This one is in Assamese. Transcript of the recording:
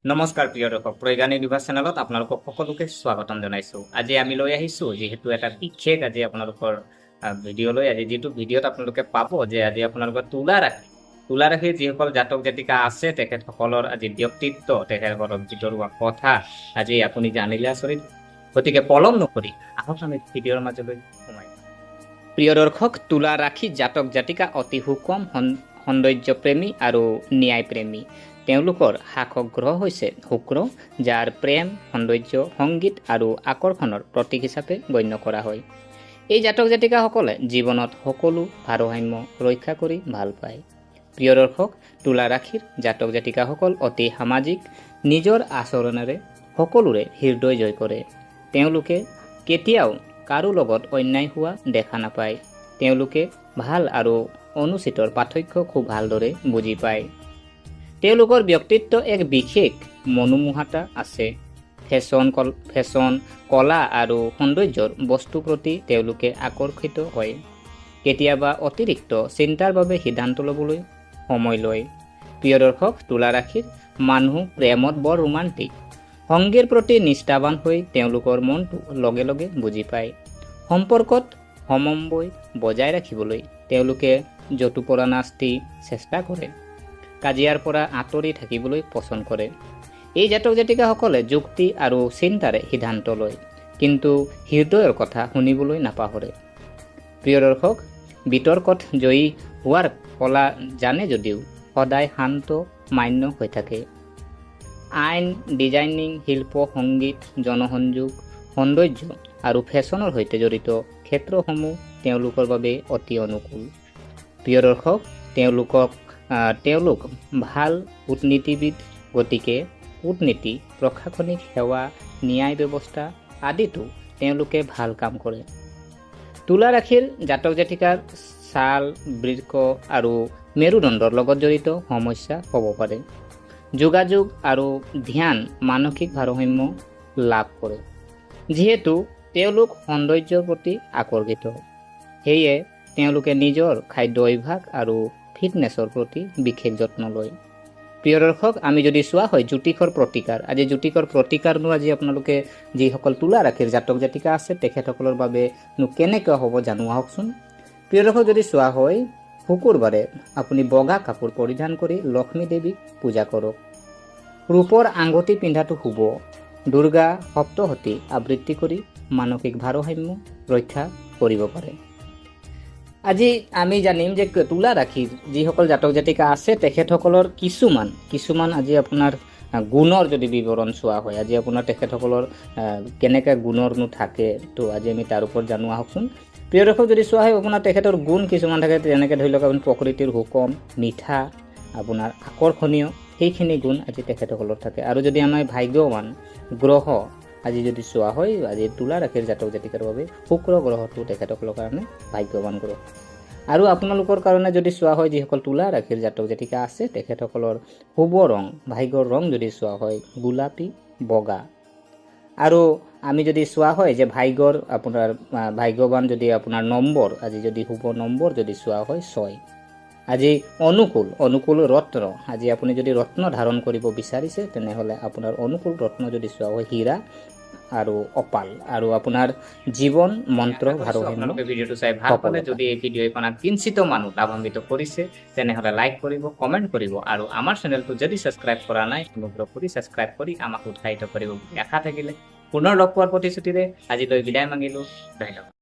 নমস্কাৰ প্ৰিয় দৰ্শক, প্ৰজ্ঞান ইউনিভাৰ্ছ চেনেলত আপোনালোকক সকলোকে স্বাগতম জনাইছোঁ। আজি আমি লৈ আহিছোঁ যিহেতু এটা বিশেষ আজি আপোনালোকৰ ভিডিঅ' লৈ আজি যিটো ভিডিঅ'ত আপোনালোকে পাব যে আজি আপোনালোকৰ তুলা ৰাশি যিসকল জাতক জাতিকা আছে তেখেতসকলৰ আজি ব্যক্তিত্ব, তেখেতসকলৰ ভিতৰুৱা কথা আজি আপুনি জানিলে আচৰিত। গতিকে পলম নকৰি আহক আমি ভিডিঅ'ৰ মাজলৈ সোমাই। প্ৰিয় দৰ্শক, তুলা ৰাশি জাতক জাতিকা অতি সুষম, সৌন্দৰ্যপ্ৰেমী আৰু ন্যায়প্ৰেমী। তেওঁলোকৰ শাসক গ্ৰহ হৈছে শুক্ৰ, যাৰ প্ৰেম, সৌন্দৰ্য, সংগীত আৰু আকৰ্ষণৰ প্ৰতীক হিচাপে গণ্য কৰা হয়। এই জাতক জাতিকাসকলে জীৱনত সকলো ভাৰসাম্য ৰক্ষা কৰি ভাল পায়। প্ৰিয় দৰ্শক, তুলা ৰাশিৰ জাতক জাতিকাসকল অতি সামাজিক, নিজৰ আচৰণেৰে সকলোৰে হৃদয় জয় কৰে। তেওঁলোকে কেতিয়াও কাৰো লগত অন্যায় হোৱা দেখা নাপায়। তেওঁলোকে ভাল আৰু অনুচিতৰ পাৰ্থক্য খুব ভালদৰে বুজি পায়। তেওঁলোকৰ ব্যক্তিত্ব এক বিশেষ মনোমোহাতা আছে। ফেশ্বন, কলা আৰু সৌন্দৰ্যৰ বস্তুৰ প্ৰতি তেওঁলোকে আকৰ্ষিত হয়। কেতিয়াবা অতিৰিক্ত চিন্তাৰ বাবে সিদ্ধান্ত ল'বলৈ সময় লয়। প্ৰিয় দৰ্শক, তুলা ৰাশিৰ মানুহ প্ৰেমত বৰ ৰোমান্টিক। সংগীৰ প্ৰতি নিষ্ঠাৱান হৈ তেওঁলোকৰ মনটো লগে লগে বুজি পায়। সম্পৰ্কত সমন্বয় বজাই ৰাখিবলৈ তেওঁলোকে যতুপৰানাস্তি চেষ্টা কৰে। কাজিয়াৰ পৰা আঁতৰি থাকিবলৈ পচন্দ কৰে। এই জাতক জাতিকাসকলে যুক্তি আৰু চিন্তাৰে সিদ্ধান্ত লয়, কিন্তু হৃদয়ৰ কথা শুনিবলৈ নাপাহৰে। প্ৰিয় দৰ্শক, বিতৰ্কত জয়ী হোৱাৰ কলা জানে যদিও সদায় শান্ত মান্য হৈ থাকে। আইন, ডিজাইনিং, শিল্প, সংগীত, জনসংযোগ, সৌন্দৰ্য আৰু ফেশ্বনৰ সৈতে জড়িত ক্ষেত্ৰসমূহ তেওঁলোকৰ বাবে অতি অনুকূল। প্ৰিয় দৰ্শক, তেওঁলোক ভাল কূটনীতিবিদ, গতিকে কূটনীতি, প্ৰশাসনিক সেৱা, ন্যায় ব্যৱস্থা আদিতো তেওঁলোকে ভাল কাম কৰে। তুলা ৰাশিৰ জাতক জাতিকাৰ ছাল, বৃক্ক আৰু মেৰুদণ্ডৰ লগত জড়িত সমস্যা হ'ব পাৰে। যোগাযোগ আৰু ধ্যান মানসিক ভাৰসাম্য লাভ কৰে। যিহেতু তেওঁলোক সৌন্দৰ্যৰ প্ৰতি আকৰ্ষিত, সেয়ে তেওঁলোকে নিজৰ খাদ্য অভ্যাস আৰু ফিটনেছৰ প্ৰতি বিশেষ যত্ন লয়। প্ৰিয় দৰ্শক, আমি যদি চোৱা হয় জ্যোতিষৰ প্ৰতিকাৰ, আজি জ্যোতিষৰ প্ৰতিকাৰনো আজি আপোনালোকে যিসকল তুলা ৰাশিৰ জাতক জাতিকা আছে তেখেতসকলৰ বাবেনো কেনেকৈ হ'ব জানো আহকচোন। প্ৰিয় দৰ্শক, যদি চোৱা হয় শুকুৰবাৰে আপুনি বগা কাপোৰ পৰিধান কৰি লক্ষ্মী দেৱীক পূজা কৰক। ৰূপৰ আঙুঠি পিন্ধাটো শুভ। দুৰ্গা সপ্তশতী আবৃত্তি কৰি মানসিক ভাৰসাম্য ৰক্ষা কৰিব পাৰে। আজি আমি জানিম যে তুলা ৰাশিৰ যিসকল জাতক জাতিকা আছে তেখেতসকলৰ কিছুমান আজি আপোনাৰ গুণৰ যদি বিৱৰণ চোৱা হয়, আজি আপোনাৰ তেখেতসকলৰ কেনেকৈ গুণৰনো থাকে, তো আজি আমি তাৰ ওপৰত জানো আহকচোন। প্ৰিয় দৰ্শক, যদি চোৱা হয় আপোনাৰ তেখেতৰ গুণ কিছুমান থাকে, যেনেকৈ ধৰি লওক আপুনি প্ৰকৃতিৰ সুষম, মিঠা, আপোনাৰ আকৰ্ষণীয়, সেইখিনি গুণ আজি তেখেতসকলৰ থাকে। আৰু যদি আমাৰ ভাগ্যৱান গ্ৰহ আজি যদি চোৱা হয়, আজি তুলা ৰাশিৰ জাতক জাতিকাৰ বাবে শুক্ৰ গ্ৰহটো তেখেতসকলৰ কাৰণে ভাগ্যৱান গ্ৰহ। আৰু আপোনালোকৰ কাৰণে যদি চোৱা হয় যিসকল তুলা ৰাশিৰ জাতক জাতিকা আছে তেখেতসকলৰ শুভ ৰং, ভাগ্যৰ ৰং যদি চোৱা হয় গোলাপী, বগা। আৰু আমি যদি চোৱা হয় যে ভাগ্যৱান যদি আপোনাৰ নম্বৰ, আজি যদি শুভ নম্বৰ যদি চোৱা হয় 6। আজি অনুকূল ৰত্ন, আজি আপুনি যদি ৰত্ন ধাৰণ কৰিব বিচাৰিছে তেনেহ'লে আপোনাৰ অনুকূল ৰত্ন যদি চোৱা হয় হীৰা আৰু অপাল। আৰু আপোনাৰ জীৱন মন্ত্ৰ ভাৰসাম্য। ভিডিঅ'টো চাই ভাল পালে, যদি এই ভিডিঅ' আপোনাক কিঞ্চিত মানুহ লাভান্বিত কৰিছে তেনেহ'লে লাইক কৰিব, কমেণ্ট কৰিব, আৰু আমাৰ চেনেলটো যদি ছাবস্ক্ৰাইব কৰা নাই অনুগ্ৰহ কৰি ছাবস্ক্ৰাইব কৰি আমাক উৎসাহিত কৰিব বুলি আশা থাকিলে পুনৰ লগ পোৱাৰ প্ৰতিশ্ৰুতিৰে আজিলৈ বিদায় মাগিলোঁ। ধন্যবাদ।